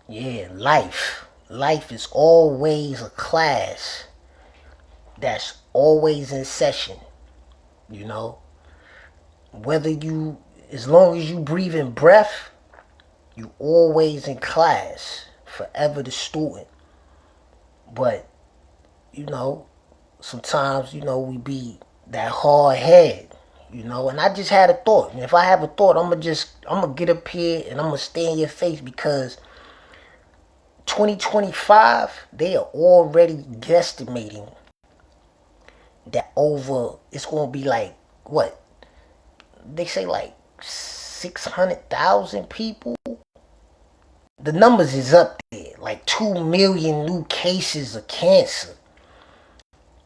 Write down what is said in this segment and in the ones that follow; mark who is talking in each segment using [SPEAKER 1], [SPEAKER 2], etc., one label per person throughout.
[SPEAKER 1] Yeah, life. Life is always a class that's always in session, you know. Whether you, as long as you breathe in breath, you always in class, forever the student. But, you know, sometimes, we be that hard head, and I just had a thought. And if I have a thought, I'm gonna get up here and I'm gonna stay in your face because 2025, they are already guesstimating that over, it's gonna be like, what? They say like 600,000 people. The numbers is up there, like 2 million new cases of cancer.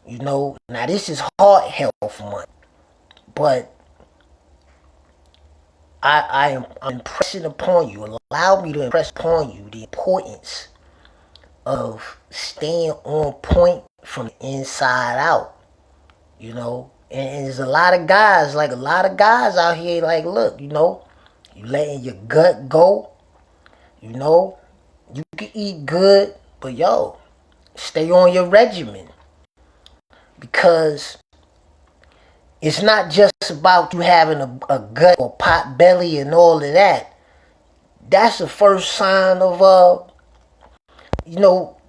[SPEAKER 1] Now this is heart health month, but I am impressing upon you, allow me to impress upon you the importance of staying on point from the inside out, And there's a lot of guys out here, like, look, you letting your gut go, you know, you can eat good, but yo, stay on your regimen because it's not just about you having a gut or pot belly and all of that. That's the first sign of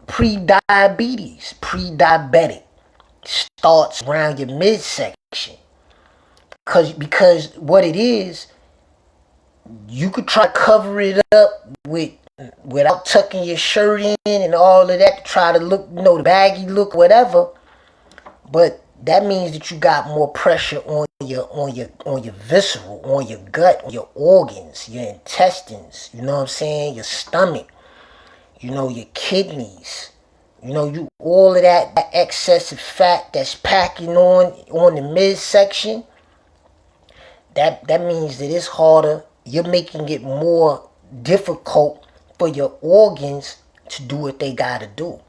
[SPEAKER 1] pre-diabetes. Pre-diabetic starts around your midsection. Because what it is, you could try to cover it up without tucking your shirt in and all of that to try to look, the baggy look, whatever. But that means that you got more pressure on your visceral, on your gut, on your organs, your intestines, you know what I'm saying? Your stomach, your kidneys. You all of that excessive fat that's packing on the midsection, that means that it's harder. You're making it more difficult for your organs to do what they gotta do.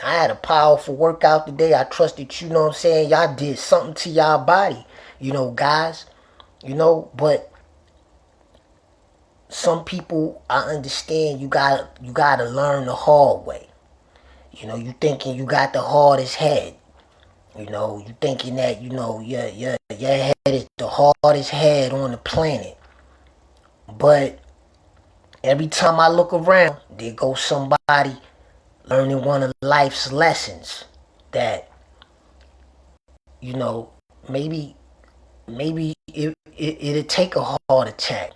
[SPEAKER 1] I had a powerful workout today. I trust that, what I'm saying, y'all did something to y'all body, guys. But some people, I understand, you gotta learn the hard way. You thinking you got the hardest head. You thinking that, your head is the hardest head on the planet. But every time I look around, there goes somebody learning one of life's lessons that, you know, maybe it'll take a heart attack,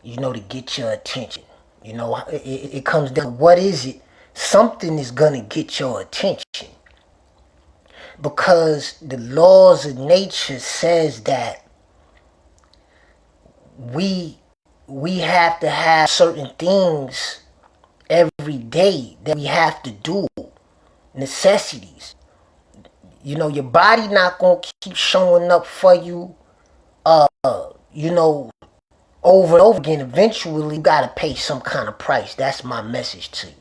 [SPEAKER 1] to get your attention. It comes down to what is it? Something is gonna get your attention because the laws of nature says that we we have to have certain things every day that we have to do, necessities. Your body not gonna keep showing up for you, you know, over and over again. Eventually, you gotta pay some kind of price. That's my message to you.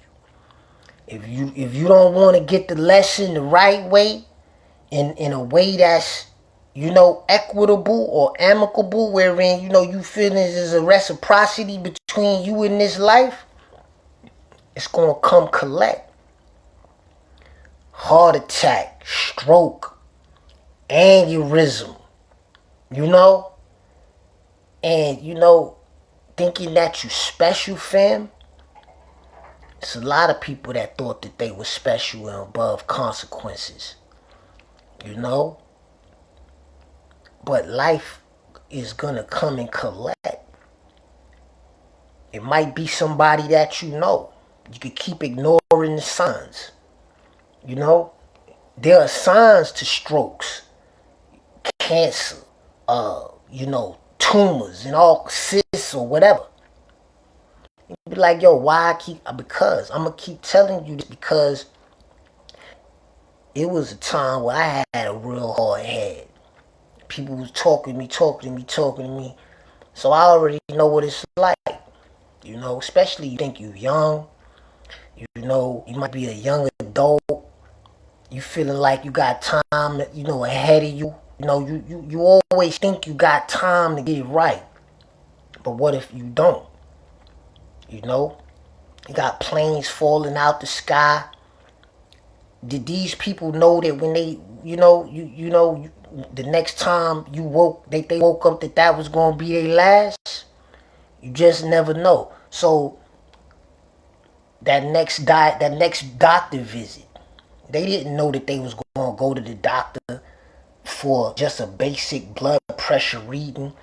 [SPEAKER 1] If you don't want to get the lesson the right way, in a way that's equitable or amicable, wherein you feel there's a reciprocity between you and this life, it's gonna come collect. Heart attack, stroke, aneurysm, you know, and thinking that you special, fam. It's a lot of people that thought that they were special and above consequences, you know. But life is gonna come and collect. It might be somebody that you know. You could keep ignoring the signs. You know, there are signs to strokes, cancer, tumors and all cysts or whatever. You be like, yo, why I keep? Because I'm gonna keep telling you this because it was a time where I had a real hard head. People was talking to me, talking to me. So I already know what it's like. Especially you think you young. You might be a young adult. You feeling like you got time, ahead of you. You always think you got time to get it right. But what if you don't? You know? You got planes falling out the sky. Did these people know that when they, the next time they woke up that was gonna be their last? You just never know. So that next doctor visit, they didn't know that they was gonna go to the doctor for just a basic blood pressure reading,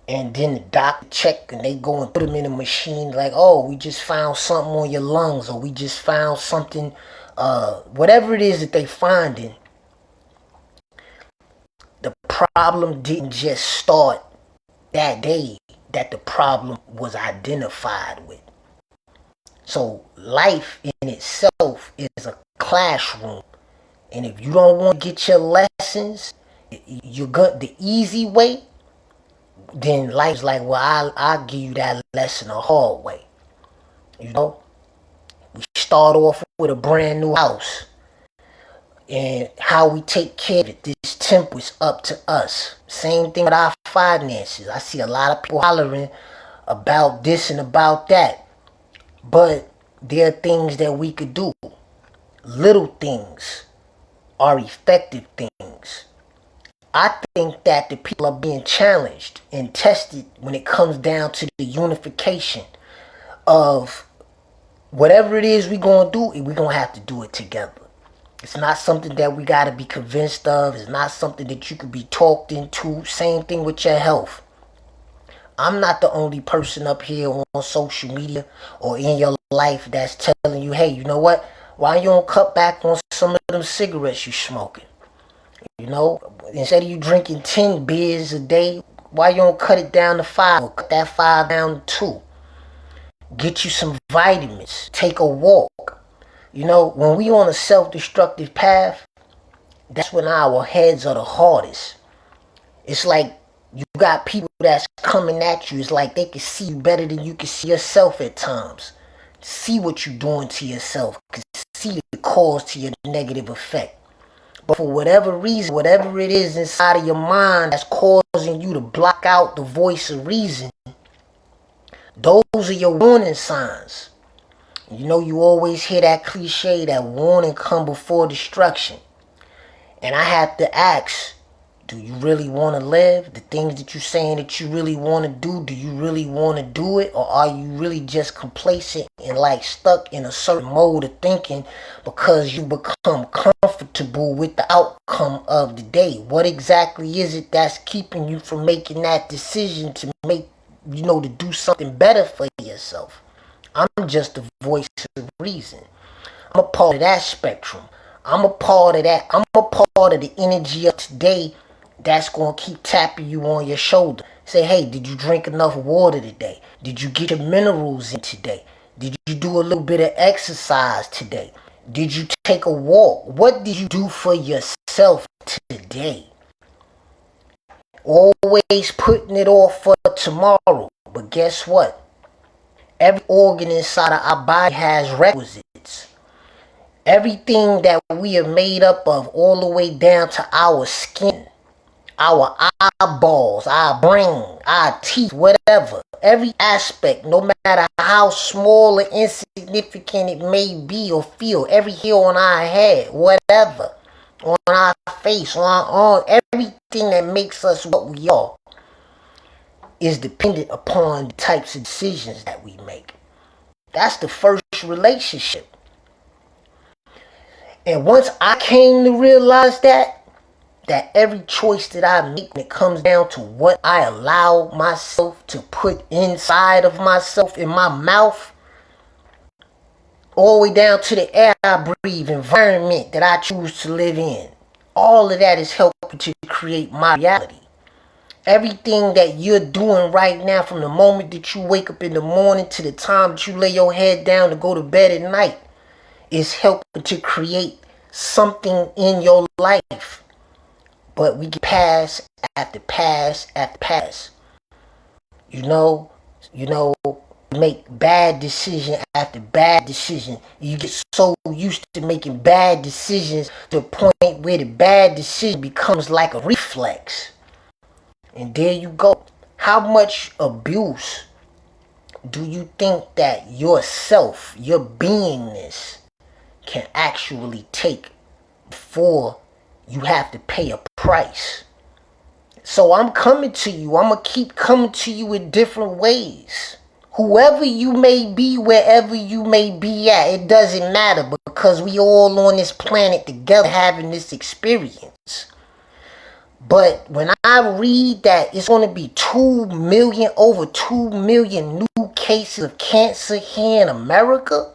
[SPEAKER 1] and then the doctor check and they go and put them in a machine like, oh, we just found something on your lungs, or we just found something, whatever it is that they finding. The problem didn't just start that day that the problem was identified with. So life in itself is a classroom, and if you don't want to get your lessons, you got the easy way, then life's like, well, I'll give you that lesson the hard way. You know, we start off with a brand new house, and how we take care of it, this temple is up to us. Same thing with our finances. I see a lot of people hollering about this and about that, but there are things that we could do. Little things are effective things. I think that the people are being challenged and tested when it comes down to the unification of whatever it is we're going to do, we're going to have to do it together. It's not something that we got to be convinced of. It's not something that you could be talked into. Same thing with your health. I'm not the only person up here on social media or in your life that's telling you, hey, you know what? Why you don't cut back on some of them cigarettes you smoking? You know, instead of you drinking 10 beers a day, why you don't cut it down to 5 or cut that 5 down to 2? Get you some vitamins. Take a walk. You know, when we on a self-destructive path, that's when our heads are the hardest. It's like you got people that's coming at you. It's like they can see you better than you can see yourself at times. See what you're doing to yourself. See the cause to your negative effect. But for whatever reason, whatever it is inside of your mind that's causing you to block out the voice of reason, those are your warning signs. You know, you always hear that cliche that warning come before destruction. And I have to ask, do you really want to live? The things that you're saying that you really want to do you really want to do it? Or are you really just complacent and like stuck in a certain mode of thinking because you become comfortable with the outcome of the day? What exactly is it that's keeping you from making that decision to make, to do something better for yourself? I'm just a voice of reason. I'm a part of that spectrum. I'm a part of that. I'm a part of the energy of today that's going to keep tapping you on your shoulder. Say, hey, did you drink enough water today? Did you get your minerals in today? Did you do a little bit of exercise today? Did you take a walk? What did you do for yourself today? Always putting it off for tomorrow. But guess what? Every organ inside of our body has requisites. Everything that we are made up of, all the way down to our skin, our eyeballs, our brain, our teeth, whatever. Every aspect, no matter how small or insignificant it may be or feel, every hair on our head, whatever, on our face, on our arm, everything that makes us what we are is dependent upon the types of decisions that we make. That's the first relationship. And once I came to realize that every choice that I make, when it comes down to what I allow myself to put inside of myself, in my mouth, all the way down to the air I breathe, environment that I choose to live in, all of that is helping to create my reality. Everything that you're doing right now, from the moment that you wake up in the morning to the time that you lay your head down to go to bed at night, is helping to create something in your life. But we get pass after pass after pass. Make bad decision after bad decision. You get so used to making bad decisions to the point where the bad decision becomes like a reflex. And there you go. How much abuse do you think that yourself, your beingness, can actually take before you have to pay a price? So I'm coming to you. I'm going to keep coming to you in different ways. Whoever you may be, wherever you may be at, it doesn't matter, because we all on this planet together having this experience. But when I read that it's going to be over 2 million new cases of cancer here in America,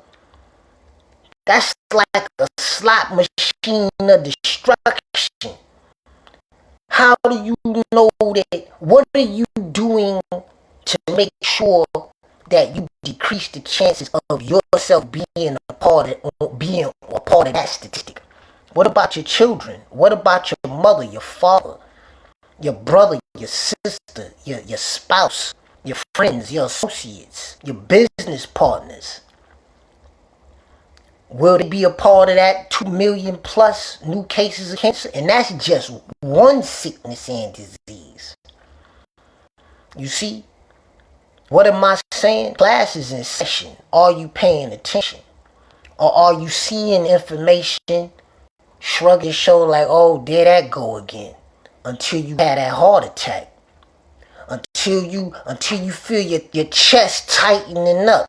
[SPEAKER 1] that's like a slot machine of destruction. How do you know that? What are you doing to make sure that you decrease the chances of yourself being a part of that statistic? What about your children? What about your mother, your father, your brother, your sister, your spouse, your friends, your associates, your business partners? Will they be a part of that 2 million plus new cases of cancer? And that's just one sickness and disease. You see? What am I saying? Class is in session. Are you paying attention? Or are you seeing information, shrug your shoulder like, oh, there that go again, until you had that heart attack? Until you feel your chest tightening up.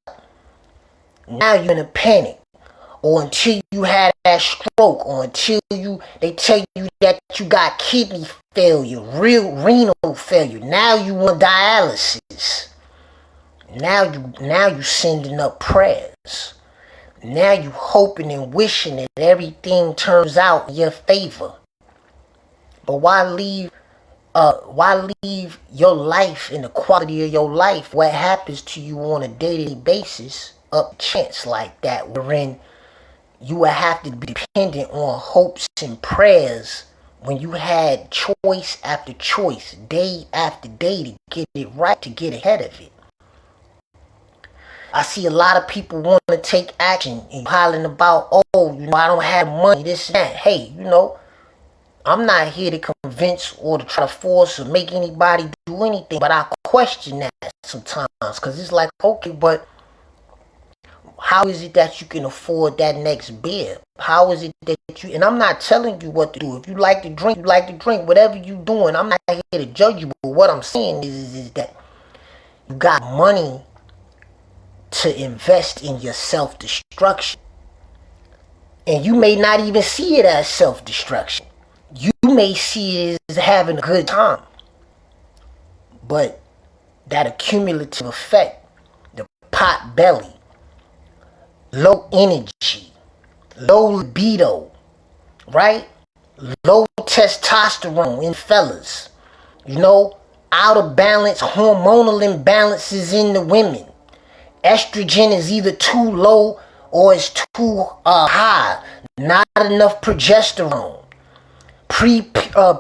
[SPEAKER 1] Now you're in a panic. Or until you had that stroke, or until they tell you that you got kidney failure, real renal failure. Now you want dialysis. Now you sending up prayers. Now you hoping and wishing that everything turns out in your favor. But why leave your life and the quality of your life, what happens to you on a daily basis, up chance like that, wherein you would have to be dependent on hopes and prayers when you had choice after choice, day after day, to get it right, to get ahead of it. I see a lot of people want to take action and hollering about, oh, I don't have money, this and that. Hey, I'm not here to convince or to try to force or make anybody do anything, but I question that sometimes, because it's like, okay, but how is it that you can afford that next beer? How is it that and I'm not telling you what to do. If you like to drink, you like to drink. Whatever you doing, I'm not here to judge you. But what I'm saying is that you got money to invest in your self-destruction. And you may not even see it as self-destruction. You may see it as having a good time. But that accumulative effect, the pot belly, low energy, low libido, right? Low testosterone in fellas. Out of balance, hormonal imbalances in the women. Estrogen is either too low or it's too high. Not enough progesterone. Pre-PMS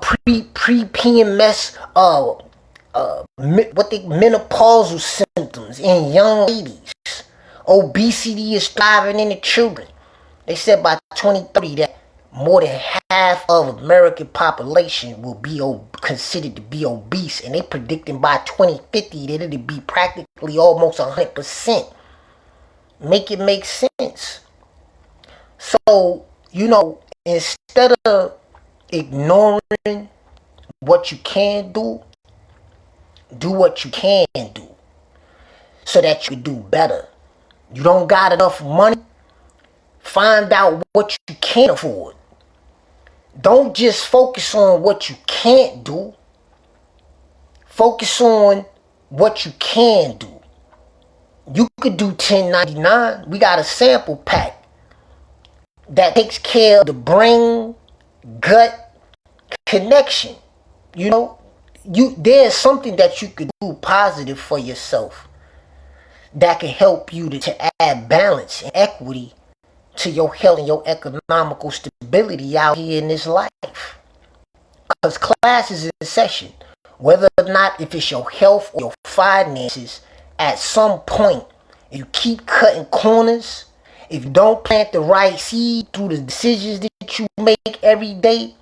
[SPEAKER 1] menopausal symptoms in young ladies. Obesity is thriving in the children. They said by 2030 that more than half of American population will be considered to be obese, and they predicting by 2050 that it'll be practically almost 100%. Make it make sense. So, instead of ignoring what you can do what you can do so that you can do better. You don't got enough money? Find out what you can afford. Don't just focus on what you can't do. Focus on what you can do. You could do 1099. We got a sample pack that takes care of the brain gut connection. There's something that you could do positive for yourself that can help you to add balance and equity to your health and your economical stability out here in this life. Because class is in session. Whether or not, if it's your health or your finances, at some point, if you keep cutting corners, if you don't plant the right seed through the decisions that you make every day,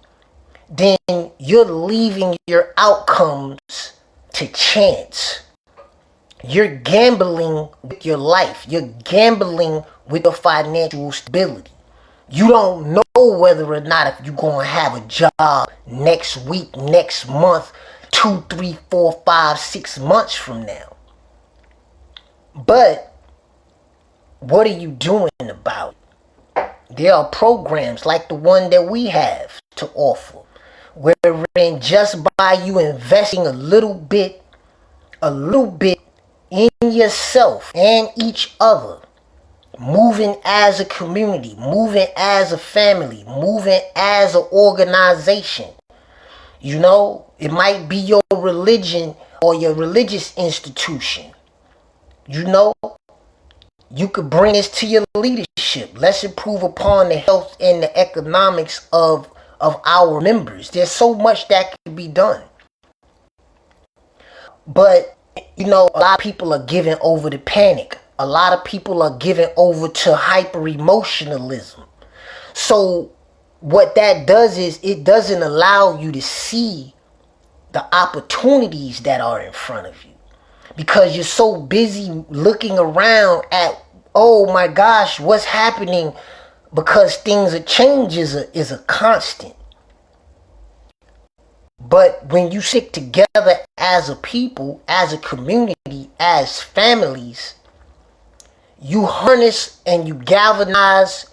[SPEAKER 1] then you're leaving your outcomes to chance. You're gambling with your life. You're gambling with your financial stability. You don't know whether or not if you're going to have a job next week, next month, 2, 3, 4, 5, 6 months from now. But what are you doing about it? There are programs like the one that we have to offer, wherein just by you investing a little bit in yourself and each other, moving as a community, moving as a family, moving as an organization. You know, it might be your religion or your religious institution. You know, you could bring this to your leadership. Let's improve upon the health and the economics of our members. There's so much that can be done. But, you know, a lot of people are giving over to panic. A lot of people are giving over to hyper-emotionalism. So what that does is it doesn't allow you to see the opportunities that are in front of you. Because you're so busy looking around at, oh my gosh, what's happening, because things are changing is a constant. But when you stick together as a people, as a community, as families, you harness and you galvanize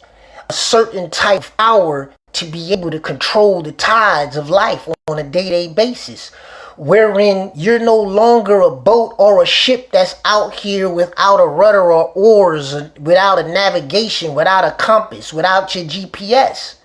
[SPEAKER 1] a certain type of power to be able to control the tides of life on a day-to-day basis, wherein you're no longer a boat or a ship that's out here without a rudder or oars, without a navigation, without a compass, without your GPS.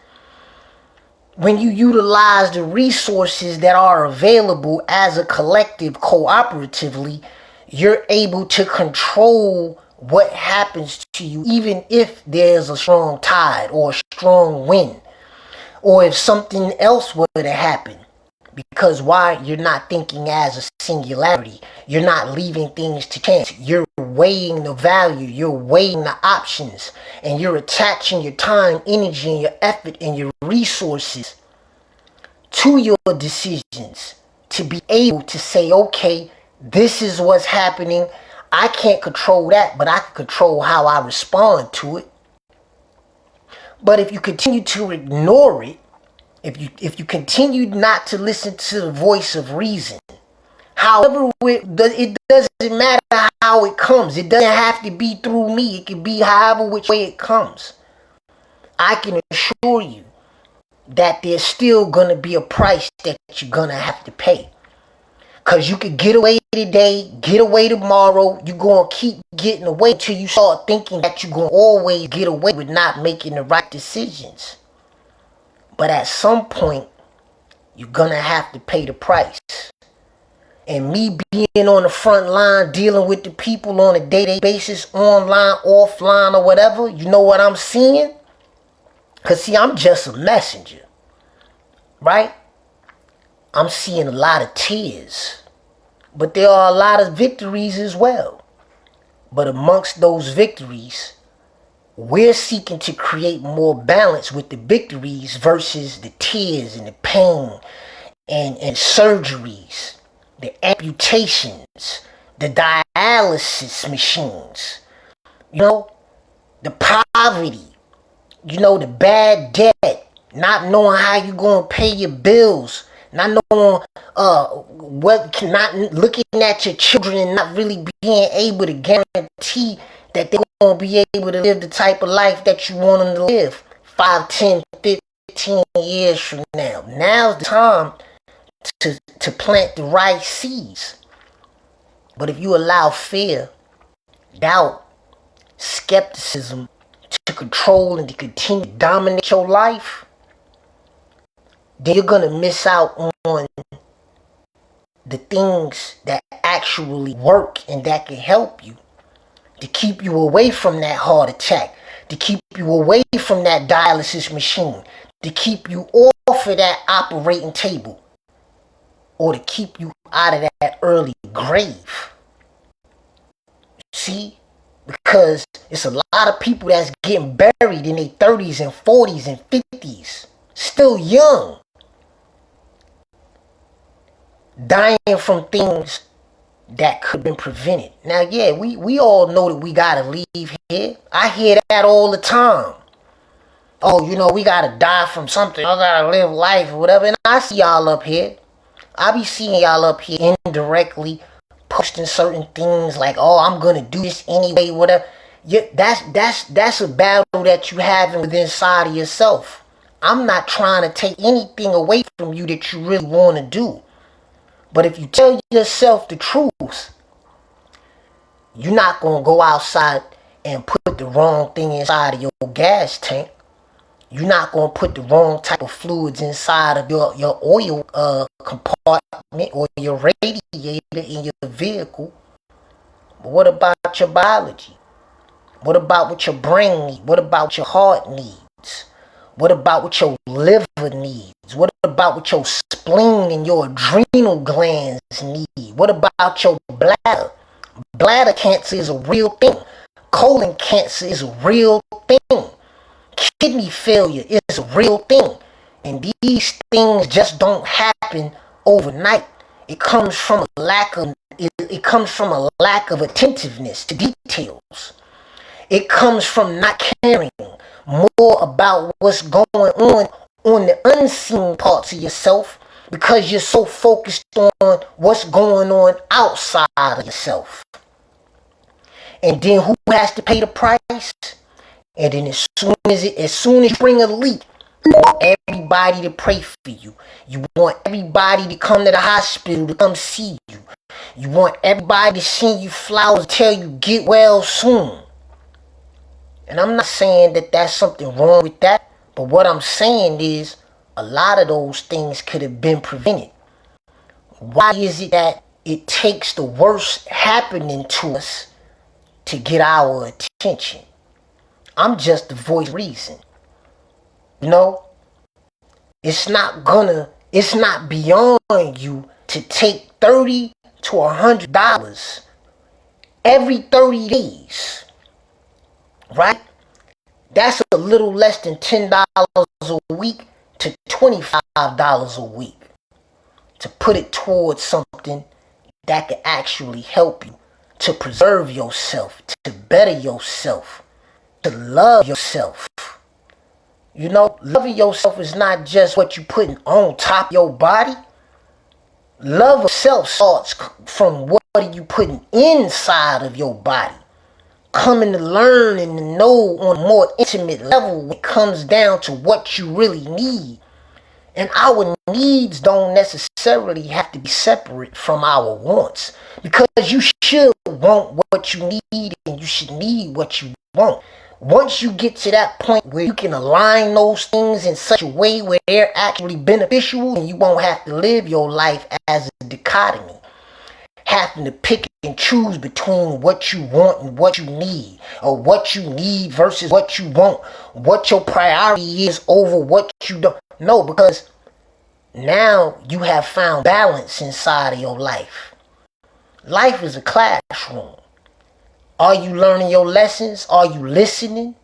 [SPEAKER 1] When you utilize the resources that are available as a collective cooperatively, you're able to control what happens to you, even if there's a strong tide or a strong wind, or if something else were to happen. Because why? You're not thinking as a singularity. You're not leaving things to chance. You're weighing the value. You're weighing the options. And you're attaching your time, energy, and your effort and your resources to your decisions to be able to say, okay, this is what's happening. I can't control that, but I can control how I respond to it. But if you continue to ignore it, if you continue not to listen to the voice of reason, however it doesn't matter how it comes. It doesn't have to be through me. It can be however which way it comes. I can assure you that there's still going to be a price that you're going to have to pay. Because you could get away today, get away tomorrow. You're going to keep getting away until you start thinking that you're going to always get away with not making the right decisions. But at some point, you're going to have to pay the price. And me being on the front line, dealing with the people on a day-to-day basis, online, offline, or whatever, you know what I'm seeing? Because, see, I'm just a messenger, right? I'm seeing a lot of tears. But there are a lot of victories as well. But amongst those victories, we're seeking to create more balance with the victories versus the tears and the pain and surgeries, the amputations, the dialysis machines, you know, the poverty, you know, the bad debt, not knowing how you're going to pay your bills, not knowing not looking at your children and not really being able to guarantee that they're going to be able to live the type of life that you want them to live 5, 10, 15 years from now. Now's the time to plant the right seeds. But if you allow fear, doubt, skepticism to control and to continue to dominate your life, then you're going to miss out on the things that actually work and that can help you, to keep you away from that heart attack, to keep you away from that dialysis machine, to keep you off of that operating table, or to keep you out of that early grave. See? Because it's a lot of people that's getting buried in their 30s and 40s and 50s, still young, dying from things that could have been prevented. Now, yeah, we all know that we gotta leave here. I hear that all the time. Oh, we gotta die from something. I gotta live life or whatever. And I see y'all up here. I be seeing y'all up here indirectly posting certain things like, oh, I'm gonna do this anyway, whatever. Yeah, that's a battle that you have within inside of yourself. I'm not trying to take anything away from you that you really want to do. But if you tell yourself the truth, you're not going to go outside and put the wrong thing inside of your gas tank. You're not going to put the wrong type of fluids inside of your oil compartment or your radiator in your vehicle. But what about your biology? What about what your brain needs? What about what your heart needs? What about what your liver needs? What about what your spleen and your adrenal glands need? What about your bladder? Bladder cancer is a real thing. Colon cancer is a real thing. Kidney failure is a real thing. And these things just don't happen overnight. It comes from a lack of attentiveness to details. It comes from not caring more about what's going on the unseen parts of yourself because you're so focused on what's going on outside of yourself. And then who has to pay the price? And then as soon as you bring a leak, you want everybody to pray for you. You want everybody to come to the hospital to come see you. You want everybody to send you flowers, tell you get well soon. And I'm not saying that that's something wrong with that, but what I'm saying is a lot of those things could have been prevented. Why is it that it takes the worst happening to us to get our attention? I'm just the voice of reason. It's not beyond you to take $30 to $100 every 30 days. Right? That's a little less than $10 a week to $25 a week to put it towards something that can actually help you to preserve yourself, to better yourself, to love yourself. Loving yourself is not just what you putting on top of your body. Love of self starts from what are you putting inside of your body. Coming to learn and to know on a more intimate level when it comes down to what you really need. And our needs don't necessarily have to be separate from our wants. Because you should want what you need and you should need what you want. Once you get to that point where you can align those things in such a way where they're actually beneficial and you won't have to live your life as a dichotomy. Having to pick and choose between what you want and what you need, or what you need versus what you want, what your priority is over what you don't. No, because now you have found balance inside of your life. Life is a classroom. Are you learning your lessons? Are you listening?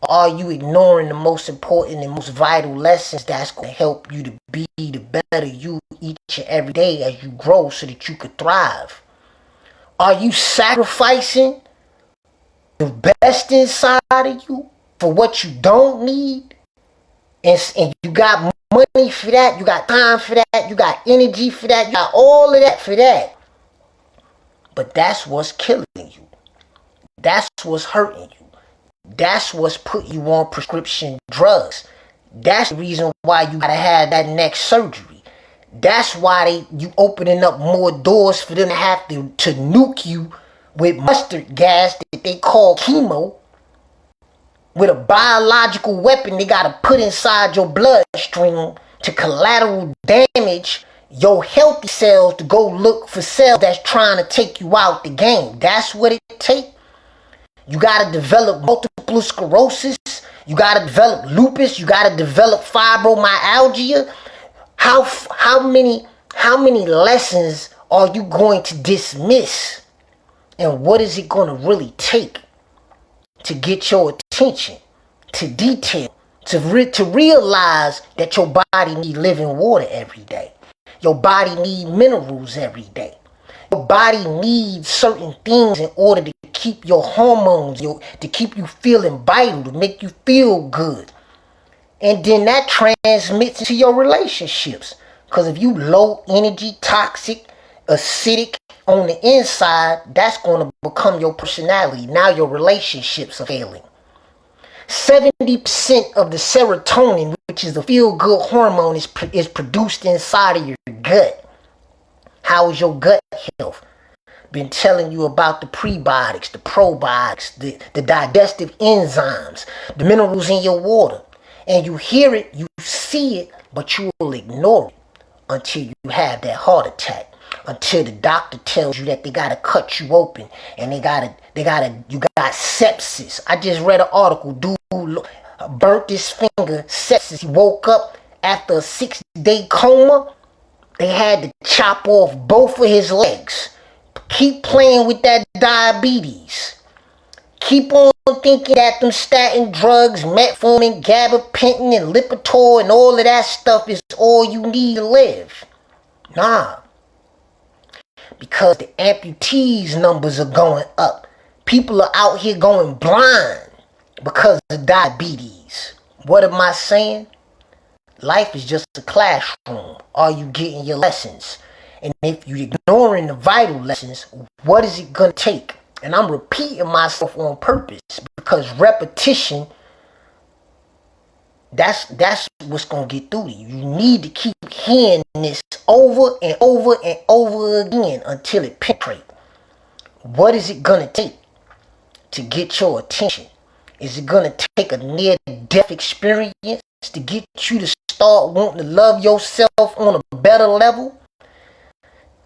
[SPEAKER 1] Are you ignoring the most important and most vital lessons that's going to help you to be the better you each and every day as you grow so that you could thrive? Are you sacrificing the best inside of you for what you don't need? And you got money for that, you got time for that, you got energy for that, you got all of that for that. But that's what's killing you. That's what's hurting you. That's what's putting you on prescription drugs. That's the reason why you gotta have that next surgery. That's why you opening up more doors for them to have to nuke you with mustard gas that they call chemo. With a biological weapon they gotta put inside your bloodstream to collateral damage your healthy cells to go look for cells that's trying to take you out the game. That's what it takes. You gotta develop multiple sclerosis. You gotta develop lupus. You gotta develop fibromyalgia. How many lessons are you going to dismiss? And what is it going to really take to get your attention, to detail, to realize that your body needs living water every day. Your body needs minerals every day. Your body needs certain things in order to keep your hormones, to keep you feeling vital, to make you feel good. And then that transmits to your relationships. Because if you low energy, toxic, acidic on the inside, that's going to become your personality. Now your relationships are failing. 70% of the serotonin, which is the feel-good hormone, is produced inside of your gut. How is your gut health? Been telling you about the prebiotics, the probiotics, the digestive enzymes, the minerals in your water. And you hear it, you see it, but you will ignore it until you have that heart attack. Until the doctor tells you that they gotta cut you open and you got sepsis. I just read an article, dude burnt his finger, sepsis. He woke up after a 6-day coma. They had to chop off both of his legs. Keep playing with that diabetes. Keep on thinking that them statin drugs, metformin, gabapentin, and Lipitor, and all of that stuff is all you need to live. Nah. Because the amputees numbers are going up. People are out here going blind because of diabetes. What am I saying? Life is just a classroom. Are you getting your lessons? And if you're ignoring the vital lessons, what is it going to take? And I'm repeating myself on purpose because repetition, that's what's going to get through to you. You need to keep hearing this over and over and over again until it penetrates. What is it going to take to get your attention? Is it going to take a near-death experience to get you to start wanting to love yourself on a better level?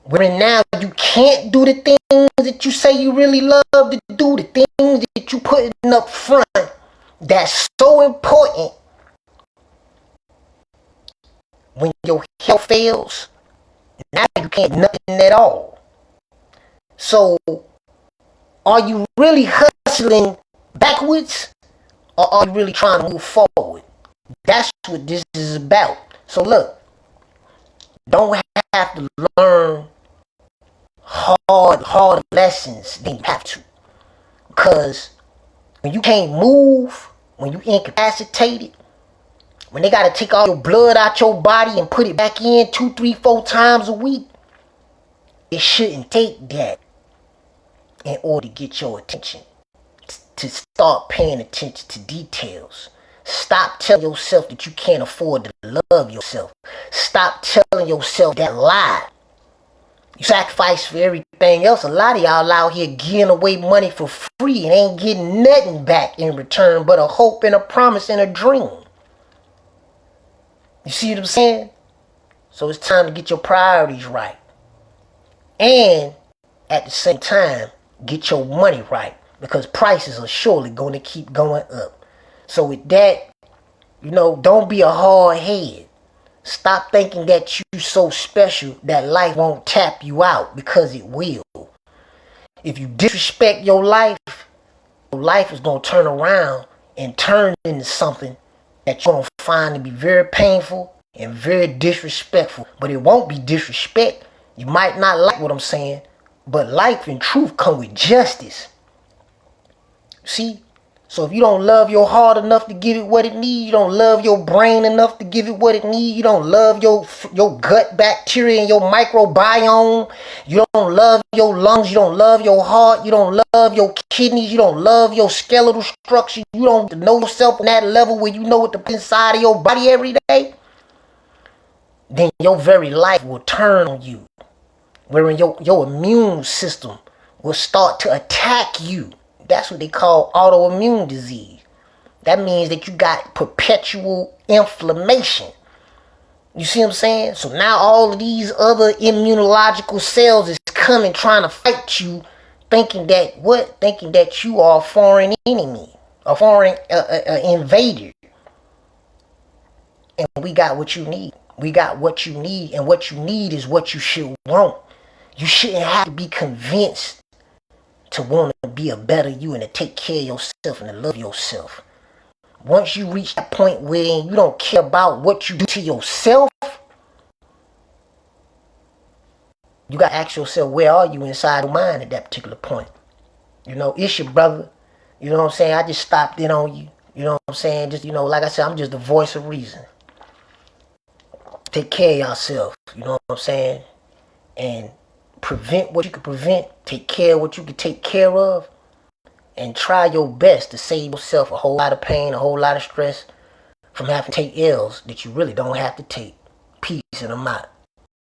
[SPEAKER 1] Where now you can't do the things that you say you really love to do, the things that you putting up front that's so important. When your health fails, now you can't do nothing at all. So, are you really hustling backwards, or are you really trying to move forward? That's what this is about. So look, don't have to learn hard lessons, then you have to. Because when you can't move, when you incapacitated, when they got to take all your blood out your body and put it back in 2, 3, 4 times a week, it shouldn't take that in order to get your attention. To start paying attention to details. Stop telling yourself that you can't afford to love yourself. Stop telling yourself that lie. You sacrifice for everything else. A lot of y'all out here giving away money for free and ain't getting nothing back in return but a hope and a promise and a dream. You see what I'm saying? So it's time to get your priorities right. And at the same time, get your money right. Because prices are surely going to keep going up. So with that, don't be a hard head. Stop thinking that you so special that life won't tap you out, because it will. If you disrespect your life is going to turn around and turn into something that you're going to find to be very painful and very disrespectful. But it won't be disrespect. You might not like what I'm saying, but life and truth come with justice. See? So if you don't love your heart enough to give it what it needs, you don't love your brain enough to give it what it needs, you don't love your gut bacteria and your microbiome, you don't love your lungs, you don't love your heart, you don't love your kidneys, you don't love your skeletal structure, you don't know yourself on that level where you know what the inside of your body every day, then your very life will turn on you. Wherein your immune system will start to attack you. That's what they call autoimmune disease. That means that you got perpetual inflammation. You see what I'm saying? So now all of these other immunological cells is coming trying to fight you, thinking that you are a foreign enemy, a foreign invader. And we got what you need. We got what you need, and what you need is what you should want. You shouldn't have to be convinced to want to be a better you and to take care of yourself and to love yourself. Once you reach that point where you don't care about what you do to yourself, You got to ask yourself, where are you inside your mind at that particular point? You know, it's your brother. You know what I'm saying? I just stopped in on you. You know what I'm saying? Just, you know, like I said, I'm just the voice of reason. Take care of yourself. You know what I'm saying? And prevent what you can prevent. Take care of what you can take care of. And try your best to save yourself a whole lot of pain, a whole lot of stress from having to take L's that you really don't have to take. Peace, and I'm out.